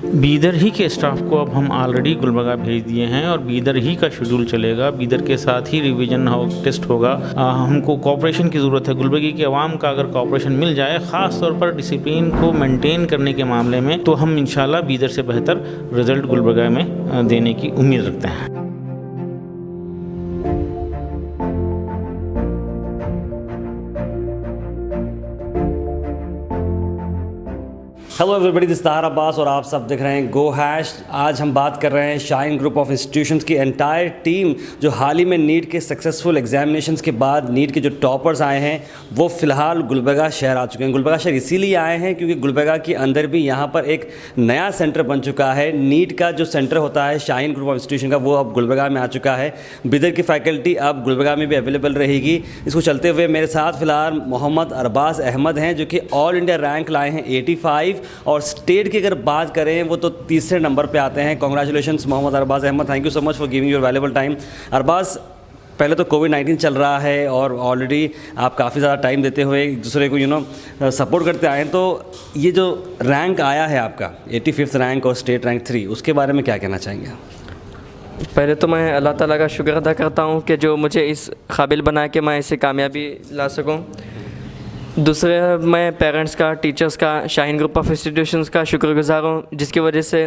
बीदर ही के स्टाफ को अब हम ऑलरेडी गुलबर्गा भेज दिए हैं और बीदर ही का शेड्यूल चलेगा। बीदर के साथ ही रिवीजन टेस्ट होगा। हमको कॉपरेशन की ज़रूरत है। गुलबर्गी के अवाम का अगर कॉपरेशन मिल जाए, ख़ास तौर पर डिसिप्लिन को मेंटेन करने के मामले में, तो हम इंशाल्लाह बीदर से बेहतर रिज़ल्ट गुलबर्गा में देने की उम्मीद रखते हैं। Hello everybody, this Tahir Abbas और आप सब देख रहे हैं गो हैश। आज हम बात कर रहे हैं शाहीन ग्रुप ऑफ इंस्टीट्यूशंस की एंटायर टीम जो हाल ही में नीट के सक्सेसफुल एग्जामिनेशंस के बाद नीट के जो टॉपर्स आए हैं वो फ़िलहाल गुलबर्गा शहर आ चुके हैं। गुलबर्गा शहर इसीलिए आए हैं क्योंकि गुलबर्गा के अंदर भी यहाँ पर एक नया सेंटर बन चुका है। नीट का जो सेंटर होता है शाहीन ग्रुप ऑफ इंस्टीट्यूशन का, वो अब गुलबर्गा में आ चुका है। बिदर की फैकल्टी अब गुलबर्गा में भी अवेलेबल रहेगी। इसको चलते हुए मेरे साथ फ़िलहाल मोहम्मद अरबाज अहमद हैं जो कि ऑल इंडिया रैंक लाए हैं 85, और स्टेट की अगर बात करें वो तो तीसरे नंबर पे आते हैं। Congratulations Mohammed Arbaz Ahmed, thank you so much for giving your valuable time. Arbaz, पहले तो कोविड-19 चल रहा है और ऑलरेडी आप काफ़ी ज़्यादा टाइम देते हुए एक दूसरे को सपोर्ट करते आए हैं, तो ये जो रैंक आया है आपका 85th रैंक और स्टेट रैंक 3, उसके बारे में क्या कहना चाहेंगे? पहले तो मैं अल्लाह ताला का शुक्र अदा करता हूँ कि जो मुझे इस काबिल बना के मैं इसे कामयाबी ला सकूँ। दूसरे, मैं पेरेंट्स का, टीचर्स का, शाहीन ग्रुप ऑफ इंस्टीट्यूशंस का शुक्रगुजार हूँ जिसकी वजह से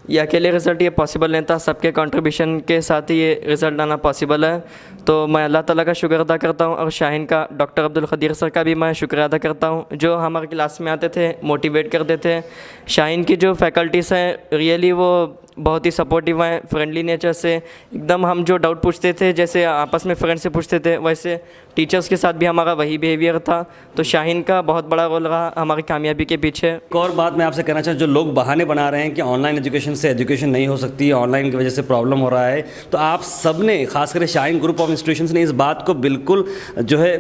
ये अकेले रिज़ल्ट ये पॉसिबल नहीं था। सबके कंट्रीब्यूशन के साथ ही ये रिज़ल्ट आना पॉसिबल है। तो मैं अल्लाह ताला का शुक्र अदा करता हूँ और शाहीन का डॉक्टर अब्दुल खदीर सर का भी मैं शुक्र अदा करता हूँ जो हमारे क्लास में आते थे, मोटिवेट करते थे। शाहीन की जो फैकल्टीज़ हैं रियली वो बहुत ही सपोर्टिव हैं, फ्रेंडली नेचर से। एकदम हम जो डाउट पूछते थे जैसे आपस में फ्रेंड से पूछते थे, वैसे टीचर्स के साथ भी हमारा वही बिहेवियर था। तो शाहीन का बहुत बड़ा रोल रहा हमारी कामयाबी के पीछे। एक और बात मैं आपसे कहना चाहूँ, जो लोग बहाने बना रहे हैं कि ऑनलाइन एजुकेशन से एजुकेशन नहीं हो सकती, ऑनलाइन की वजह से प्रॉब्लम हो रहा है, तो आप सब ने, खासकर शाहीन ग्रुप ऑफ इंस्टीट्यूशंस ने इस बात को बिल्कुल जो है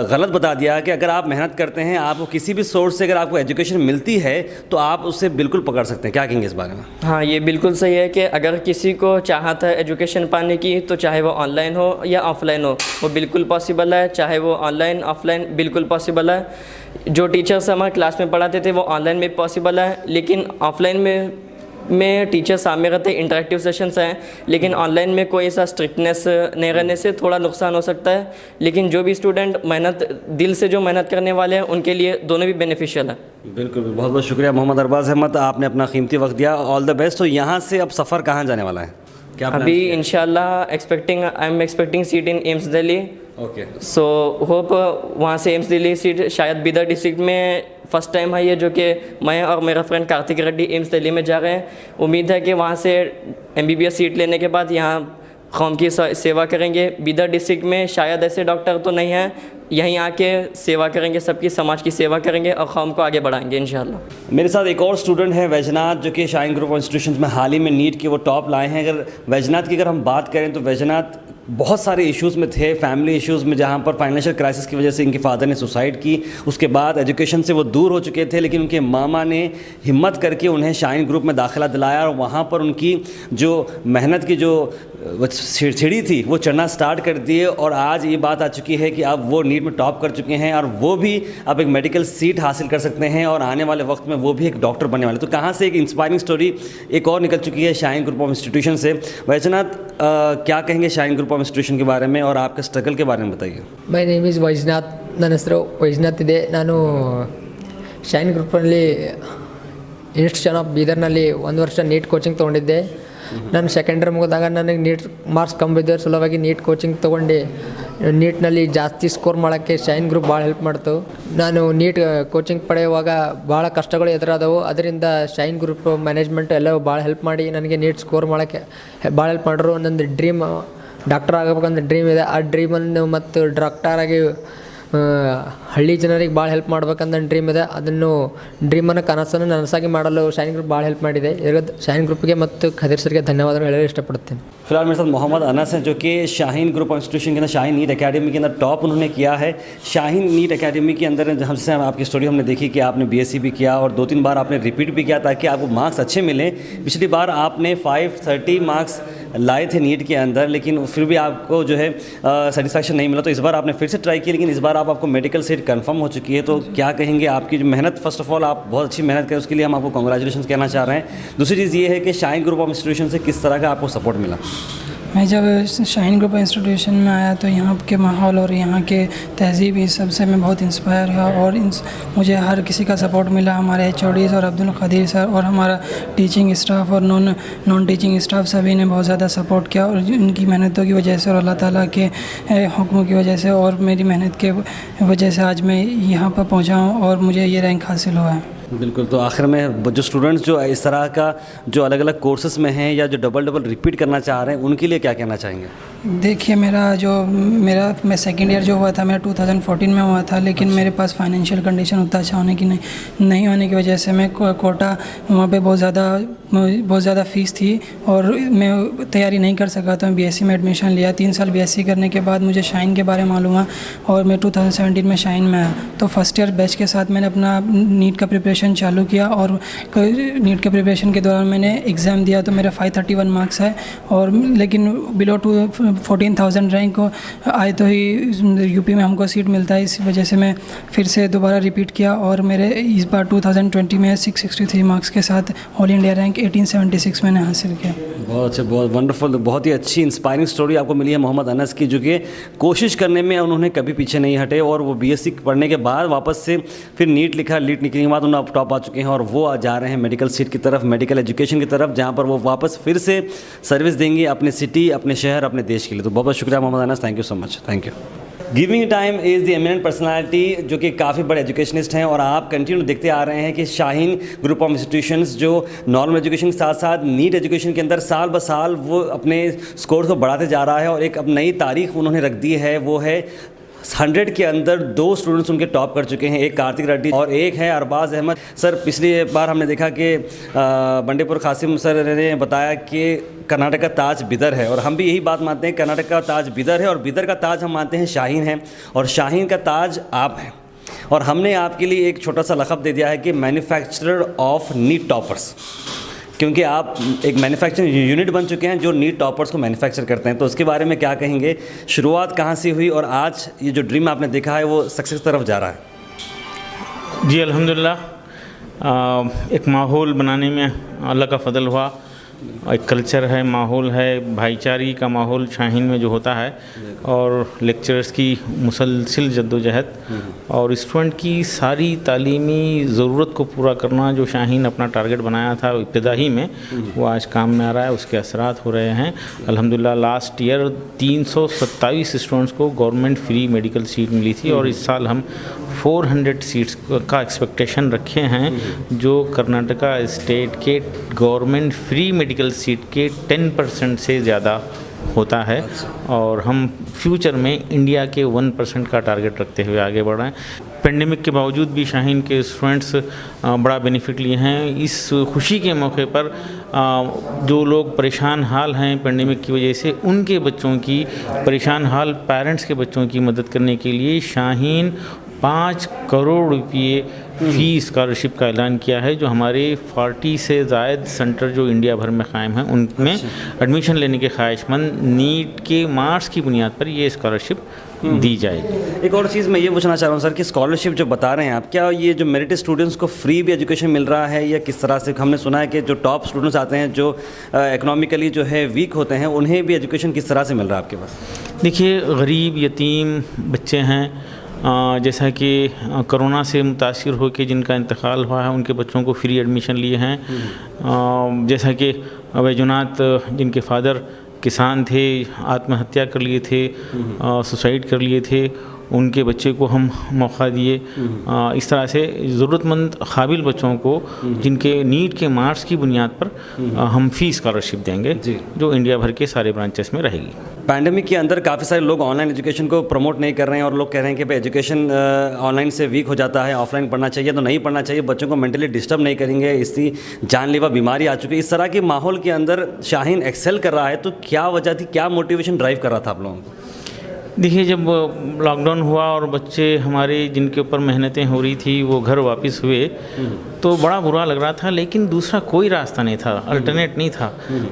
गलत बता दिया कि अगर आप मेहनत करते हैं, आपको किसी भी सोर्स से अगर आपको एजुकेशन मिलती है तो आप उससे बिल्कुल पकड़ सकते हैं। क्या कहेंगे इस बारे में? हाँ, ये बिल्कुल सही है कि अगर किसी को चाहत है एजुकेशन पाने की, तो चाहे वो ऑनलाइन हो या ऑफलाइन हो, वो बिल्कुल पॉसिबल है। चाहे वो ऑनलाइन ऑफलाइन बिल्कुल पॉसिबल है। जो टीचर्स हमारे क्लास में पढ़ाते थे वो ऑनलाइन में पॉसिबल है, लेकिन ऑफलाइन में टीचर्स सामने रहते, इंटरेक्टिव सेशंस हैं, लेकिन ऑनलाइन में कोई ऐसा स्ट्रिक्टनेस नहीं रहने से थोड़ा नुकसान हो सकता है। लेकिन जो भी स्टूडेंट दिल से जो मेहनत करने वाले हैं उनके लिए दोनों भी बेनिफिशियल है। बिल्कुल, बहुत बहुत शुक्रिया मोहम्मद अरबाज अहमद, आपने अपना कीमती वक्त दिया। All the best. तो यहाँ से अब सफ़र कहाँ जाने वाला है? क्या अभी इंशाल्लाह I am expecting seat in AIIMS Delhi. Okay, so hope वहाँ से एम्स दिल्ली सीट शायद बीदर डिस्ट्रिक्ट में फ़र्स्ट टाइम है ये, जो कि मैं और मेरा फ्रेंड कार्तिक रेड्डी एम्स दिल्ली में जा रहे हैं। उम्मीद है कि वहाँ से MBBS सीट लेने के बाद यहाँ कौम की सेवा करेंगे। बीदर डिस्ट्रिक्ट में शायद ऐसे डॉक्टर तो नहीं हैं, यहीं आके सेवा करेंगे, सबकी समाज की सेवा करेंगे और कौम को आगे बढ़ाएंगे इंशाल्लाह। मेरे साथ एक और स्टूडेंट है वैजनाथ, जो कि शाहीन ग्रुप ऑफ इंस्टीट्यूशंस में हाल ही में नीट के वो टॉप लाए हैं। अगर वैजनाथ की अगर हम बात करें तो वैजनाथ बहुत सारे इश्यूज़ में थे, फैमिली इश्यूज़ में, जहाँ पर फाइनेंशियल क्राइसिस की वजह से इनके फादर ने सुसाइड की। उसके बाद एजुकेशन से वो दूर हो चुके थे, लेकिन उनके मामा ने हिम्मत करके उन्हें शाहीन ग्रुप में दाखिला दिलाया और वहाँ पर उनकी जो मेहनत की जो सीढ़ी थी वो चढ़ना स्टार्ट कर दिए और आज ये बात आ चुकी है कि अब वो नीट में टॉप कर चुके हैं और वो भी अब एक मेडिकल सीट हासिल कर सकते हैं और आने वाले वक्त में वो भी एक डॉक्टर बनने वाले। तो कहाँ से एक इंस्पायरिंग स्टोरी एक और निकल चुकी है शाहीन ग्रुप ऑफ इंस्टीट्यूशन से। वैजनाथ, क्या कहेंगे शाहीन ग्रुप ऑफ इंस्टीट्यूशन के बारे में और आपके स्ट्रगल के बारे में बताइए। ಮೈ ನೇಮ್ ಈಸ್ ವೈಜ್ನಾಥ್, ನನ್ನ ಹೆಸರು ವೈಜ್ನಾಥ್ ಇದೆ. ನಾನು ಶೈನ್ ಗ್ರೂಪಲ್ಲಿ ಇನ್ಸ್ಟಿಟ್ಯೂಷನ್ ಆಫ್ ಬೀದರ್ನಲ್ಲಿ 1 ವರ್ಷ ನೀಟ್ ಕೋಚಿಂಗ್ ತೊಗೊಂಡಿದ್ದೆ. ನಾನು ಸೆಕೆಂಡ್ ಇಯರ್ ಮುಗಿದಾಗ ನನಗೆ ನೀಟ್ ಮಾರ್ಕ್ಸ್ ಕಮ್ಮಿ ಬಿದ್ದ ಸಲುವಾಗಿ ನೀಟ್ ಕೋಚಿಂಗ್ ತೊಗೊಂಡು ನೀಟ್ನಲ್ಲಿ ಜಾಸ್ತಿ ಸ್ಕೋರ್ ಮಾಡೋಕ್ಕೆ ಶೈನ್ ಗ್ರೂಪ್ ಭಾಳ ಹೆಲ್ಪ್ ಮಾಡ್ತು. ನಾನು ನೀಟ್ ಕೋಚಿಂಗ್ ಪಡೆಯುವಾಗ ಭಾಳ ಕಷ್ಟಗಳು ಎದುರಾದವು, ಅದರಿಂದ ಶೈನ್ ಗ್ರೂಪ್ ಮ್ಯಾನೇಜ್ಮೆಂಟ್ ಎಲ್ಲವೂ ಭಾಳ ಹೆಲ್ಪ್ ಮಾಡಿ ನನಗೆ ನೀಟ್ ಸ್ಕೋರ್ ಮಾಡೋಕ್ಕೆ ಭಾಳ ಹೆಲ್ಪ್ ಮಾಡಿದ್ರು. ನಂದು ಡ್ರೀಮ್ ಡಾಕ್ಟರ್ ಆಗಬೇಕಂತ ಡ್ರೀಮ್ ಇದೆ. ಆ ಡ್ರೀಮನ್ನು ಮತ್ತು ಡಾಕ್ಟರಾಗಿ ಹಳ್ಳಿ ಜನರಿಗೆ ಭಾಳ ಹೆಲ್ಪ್ ಮಾಡ್ಬೇಕಂತ ನನ್ನ ಡ್ರೀಮ್ ಇದೆ. ಅದನ್ನು ಡ್ರೀಮನ್ನು ಕನಸನ್ನು ನನಸಾಗಿ ಮಾಡಲು ಶೈನ್ ಗ್ರೂಪ್ ಭಾಳ ಹೆಲ್ಪ್ ಮಾಡಿದೆ. ಶೈನ್ ಗ್ರೂಪ್ಗೆ ಮತ್ತು ಖದೀರ್ ಸರ್ಗೆ ಧನ್ಯವಾದಗಳು ಹೇಳಲು ಇಷ್ಟಪಡ್ತೇನೆ. फिलहाल मेरे साथ मोहम्मद अनस हैं जो कि शाहीन ग्रुप ऑफ इंस्टीट्यूशन के अंदर शाहीन नीट एकेडमी के अंदर टॉप उन्होंने किया है। शाहीन नीट एकेडमी के अंदर हमसे आपकी स्टोरी हमने देखी कि आपने BSc भी किया और 2-3 बार आपने रिपीट भी किया ताकि आपको मार्क्स अच्छे मिलें। पिछली बार आपने 530 मार्क्स लाए थे नीट के अंदर, लेकिन फिर भी आपको जो है सेटिस्फैक्शन नहीं मिला, तो इस बार आपने फिर से ट्राई की, लेकिन इस बार आपको मेडिकल सीट कंफर्म हो चुकी है। तो क्या कहेंगे, आपकी जो मेहनत, फर्स्ट ऑफ ऑल आप बहुत अच्छी मेहनत करें, उसके लिए हम आपको कॉन्ग्रेचुलेशन कहना चाह रहे हैं। दूसरी चीज़ ये है कि शाइन ग्रुप ऑफ इंस्टीट्यूशन से किस तरह का आपको सपोर्ट मिला? मैं जब शाइन ग्रुप इंस्टीट्यूशन में आया तो यहाँ के माहौल और यहाँ के तहज़ीब, इस सब से मैं बहुत इंस्पायर हुआ और मुझे हर किसी का सपोर्ट मिला। हमारे HODs और अब्दुल क़दीर सर और हमारा टीचिंग स्टाफ और नॉन टीचिंग स्टाफ सभी ने बहुत ज़्यादा सपोर्ट किया, और उनकी मेहनतों की वजह से और अल्लाह ताला के हुक्म की वजह से और मेरी मेहनत के वजह से आज मैं यहाँ पर पहुँचा हूँ और मुझे ये रैंक हासिल हुआ है। बिल्कुल। तो आखिर में जो स्टूडेंट्स जो इस तरह का जो अलग अलग कोर्सेज़ में हैं या जो डबल रिपीट करना चाह रहे हैं, उनके लिए क्या कहना चाहेंगे? देखिए, मैं सेकेंड ईयर जो हुआ था मेरा 2014 में हुआ था, लेकिन मेरे पास फाइनेंशियल कंडीशन उतना अच्छा होने की नहीं होने की वजह से मैं कोटा वहाँ पे बहुत ज़्यादा फ़ीस थी और मैं तैयारी नहीं कर सका, तो मैं BSc में एडमिशन लिया। 3 साल BSc करने के बाद मुझे शाइन के बारे में मालूम हुआ और मैं 2017 में शाइन में आया। तो फर्स्ट ईयर बैच के साथ मैंने अपना नीट का प्रिपरेशन चालू किया और नीट के प्रिपरेशन के दौरान मैंने एग्ज़ाम दिया तो मेरा 531 मार्क्स है, और लेकिन बिलो 14,000 रैंक आए तो ही यूपी में हमको सीट मिलता है। इस वजह से मैं फिर से दोबारा रिपीट किया और मेरे इस बार 2020 में 663 मार्क्स के साथ ऑल इंडिया रैंक 1876 मैंने हासिल किया। बहुत अच्छे, बहुत वंडरफुल, बहुत ही अच्छी इंस्पायरिंग स्टोरी आपको मिली है मोहम्मद अनस की, जो कि कोशिश करने में उन्होंने कभी पीछे नहीं हटे और वो BSc पढ़ने के बाद वापस से फिर नीट लिखा, नीट लिखने के बाद उन्हें टॉप आ चुके हैं और वो जा रहे हैं मेडिकल सीट की तरफ, मेडिकल एजुकेशन की तरफ, जहाँ पर वो वापस फिर से सर्विस देंगे अपने सिटी, अपने शहर, अपने देश के लिए। तो बहुत बहुत शुक्रिया Mohammed Anas, thank you so much, thank you. Giving time is the eminent personality, जो कि काफ़ी बड़े एजुकेशनिस्ट हैं और आप कंटिन्यू देखते आ रहे हैं कि शाहीन ग्रुप ऑफ इंस्टीट्यूशंस जो नॉर्मल एजुकेशन के साथ साथ नीट एजुकेशन के अंदर साल ब साल वो अपने स्कोर को बढ़ाते जा रहा है और एक अब नई तारीख उन्होंने रख दी है। वो है 100 के अंदर 2 स्टूडेंट्स उनके टॉप कर चुके हैं, एक कार्तिक रेड्डी और एक है अरबाज अहमद। सर, पिछली बार हमने देखा कि बंडेपुर कासिम सर ने बताया कि कर्नाटक का ताज बिदर है और हम भी यही बात मानते हैं, कर्नाटक का ताज बिदर है और बिदर का ताज हम मानते हैं शाहीन है और शाहीन का ताज आप हैं। और हमने आपके लिए एक छोटा सा लक़ब दे दिया है कि मैन्युफैक्चरर ऑफ नीट टॉपर्स, क्योंकि आप एक मैन्युफैक्चरिंग यूनिट बन चुके हैं जो नीट टॉपर्स को मैन्युफैक्चर करते हैं। तो उसके बारे में क्या कहेंगे, शुरुआत कहाँ से हुई और आज ये जो ड्रीम आपने देखा है वो सक्सेस तरफ जा रहा है? जी अल्हम्दुलिल्लाह, एक माहौल बनाने में अल्लाह का फ़ज़ल हुआ। एक कल्चर है, माहौल है, भाईचारे का माहौल शाहीन में जो होता है और लेक्चरर्स की मुसलसिल जद्दोजहद और स्टूडेंट की सारी तालीमी ज़रूरत को पूरा करना जो शाहीन अपना टारगेट बनाया था इब्तिदाई में, वो आज काम में आ रहा है, उसके असरात हो रहे हैं अल्हम्दुलिल्लाह। लास्ट ईयर 327 स्टूडेंट्स को गवर्नमेंट फ्री मेडिकल सीट मिली थी और इस साल हम 400 सीट्स का एक्सपेक्टेशन रखे हैं जो कर्नाटका स्टेट के गवर्नमेंट फ्री मेडिकल सीट के 10% से ज़्यादा होता है और हम फ्यूचर में इंडिया के 1% का टारगेट रखते हुए आगे बढ़ रहे हैं। पेंडेमिक के बावजूद भी शाहीन के स्टूडेंट्स बड़ा बेनिफिट लिए हैं। इस खुशी के मौके पर जो लोग परेशान हाल हैं पेंडेमिक की वजह से, उनके बच्चों की, परेशान हाल पेरेंट्स के बच्चों की मदद करने के लिए शाहीन 5 करोड़ रुपये फ़ी स्कॉलरशिप का ऐलान किया है, जो हमारे 40 से ज़ायद सेंटर जो इंडिया भर में कायम हैं उनमें एडमिशन लेने के ख्वाहिशमंद नीट के मार्क्स की बुनियाद पर ये स्कॉलरशिप दी जाएगी। एक और चीज़ मैं ये पूछना चाह रहा हूँ सर कि स्कॉलरशिप जो बता रहे हैं आप, क्या ये जो मेरिट स्टूडेंट्स को फ्री भी एजुकेशन मिल रहा है या किस तरह से? हमने सुना है कि जो टॉप स्टूडेंट्स आते हैं जो इकोनॉमिकली जो है वीक होते हैं, उन्हें भी एजुकेशन किस तरह से मिल रहा है आपके पास? देखिए, गरीब यतीम बच्चे हैं, जैसा कि कोरोना से मुतासिर होकर जिनका इंतकाल हुआ है उनके बच्चों को फ्री एडमिशन लिए हैं। जैसा कि वैजुनाथ जिनके फादर किसान थे, आत्महत्या कर लिए थे, सुसाइड कर लिए थे, उनके बच्चे को हम मौका दिए। इस तरह से ज़रूरतमंद काबिल बच्चों को जिनके नीट के मार्क्स की बुनियाद पर हम फ़ी स्कॉलरशिप देंगे जो इंडिया भर के सारे ब्रांचेस में रहेगी। पैंडेमिक के अंदर काफ़ी सारे लोग ऑनलाइन एजुकेशन को प्रमोट नहीं कर रहे हैं और लोग कह रहे हैं कि भाई एजुकेशन ऑनलाइन से वीक हो जाता है, ऑफलाइन पढ़ना चाहिए तो नहीं पढ़ना चाहिए, बच्चों को मेंटली डिस्टर्ब नहीं करेंगे, इसकी जानलेवा बीमारी आ चुकी है। इस तरह के माहौल के अंदर शाहीन एक्सेल कर रहा है, तो क्या वजह थी, क्या मोटिवेशन ड्राइव कर रहा था आप लोगों को? देखिए, जब लॉकडाउन हुआ और बच्चे हमारे जिनके ऊपर मेहनतें हो रही थी वो घर वापस हुए तो बड़ा बुरा लग रहा था, लेकिन दूसरा कोई रास्ता नहीं था, अल्टरनेट नहीं था।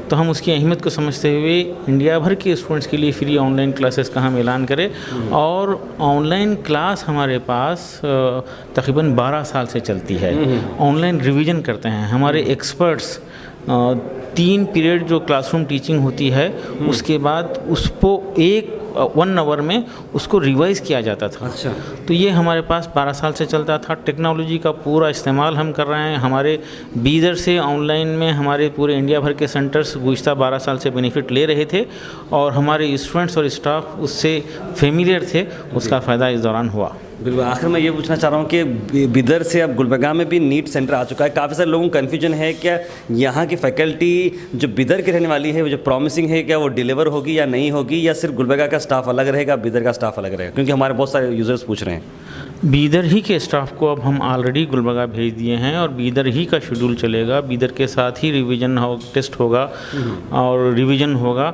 तो हम उसकी अहमियत को समझते हुए इंडिया भर के स्टूडेंट्स के लिए फ्री ऑनलाइन क्लासेस का हम ऐलान करें और ऑनलाइन क्लास हमारे पास तकरीबन 12 साल से चलती है। ऑनलाइन रिवीजन करते हैं हमारे एक्सपर्ट्स। 3 पीरियड जो क्लासरूम टीचिंग होती है उसके बाद उसको 1 आवर में उसको रिवाइज़ किया जाता था। अच्छा। तो ये हमारे पास 12 साल से चलता था। टेक्नोलॉजी का पूरा इस्तेमाल हम कर रहे हैं। हमारे बीदर से ऑनलाइन में हमारे पूरे इंडिया भर के सेंटर्स गुज़श्ता 12 साल से बेनिफिट ले रहे थे और हमारे स्टूडेंट्स और स्टाफ उससे फेमिलियर थे, उसका फ़ायदा इस दौरान हुआ। बिल्कुल। आखिर मैं ये पूछना चाह रहा हूँ कि बिदर से अब गुलबर्गा में भी नीट सेंटर आ चुका है। काफ़ी सारे लोगों को कन्फ्यूजन है क्या यहाँ की फैकल्टी जो बिदर की रहने वाली है वो जो प्रॉमिसिंग है क्या वो डिलीवर होगी या नहीं होगी, या सिर्फ गुलबर्गा का स्टाफ अलग रहेगा बिदर का स्टाफ अलग रहेगा, क्योंकि हमारे बहुत सारे यूज़र्स पूछ रहे हैं। बीदर ही के स्टाफ को अब हम ऑलरेडी गुलबर्गा भेज दिए हैं और बीदर ही का शेड्यूल चलेगा। बीदर के साथ ही रिवीजन टेस्ट होगा और रिवीजन होगा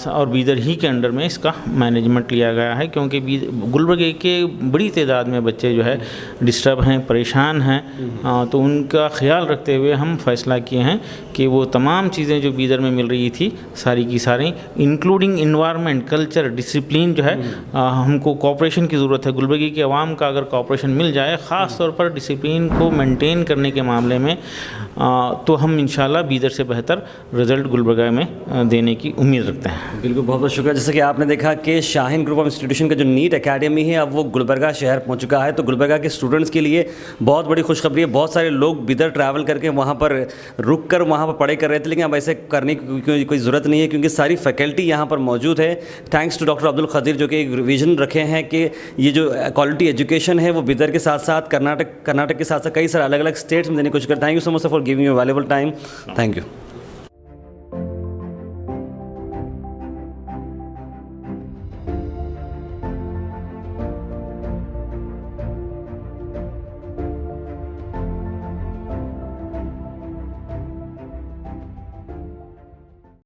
और बीदर ही के अंडर में इसका मैनेजमेंट लिया गया है, क्योंकि गुलबर्गा के बड़ी तादाद में बच्चे जो है डिस्टर्ब हैं, परेशान हैं। तो उनका ख्याल रखते हुए हम फैसला किए हैं कि वो तमाम चीज़ें जो बीदर में मिल रही थी सारी की सारी, इंक्लूडिंग इन्वायरमेंट, कल्चर, डिसिप्लिन जो है, हमको कोऑपरेशन की ज़रूरत है। गुलबर्गा की आवाम का अगर कोऑपरेशन मिल जाए, ख़ास तौर पर डिसिप्लिन को मेंटेन करने के मामले में, तो हम इंशाल्लाह बीदर से बेहतर रिज़ल्ट गुलबर्गा में देने की उम्मीद रखते हैं। बिल्कुल, बहुत बहुत शुक्रिया। जैसे कि आपने देखा कि शाहीन ग्रुप ऑफ इंस्टीट्यूशन का जो नीट एकेडमी है अब वो गुलबर्गा शहर पहुंच चुका है। तो गुलबर्गा के स्टूडेंट्स के लिए बहुत बड़ी खुशखबरी है। बहुत सारे लोग बिदर ट्रैवल करके वहाँ पर रुक कर वहाँ पर पढ़ाई कर रहे थे, लेकिन अब ऐसे करने की कोई ज़रूरत नहीं है क्योंकि सारी फैकल्टी यहाँ पर मौजूद है। Thanks to doctor Abdul Khadir जो कि एक विजन रखे हैं कि ये जो क्वालिटी एजुकेशन है वो बिदर के साथ साथ कर्नाटक के साथ साथ कई सारे अलग अलग स्टेट्स में देने की कोशिश करते हैं। Thank you so much for giving you valuable time. Thank you.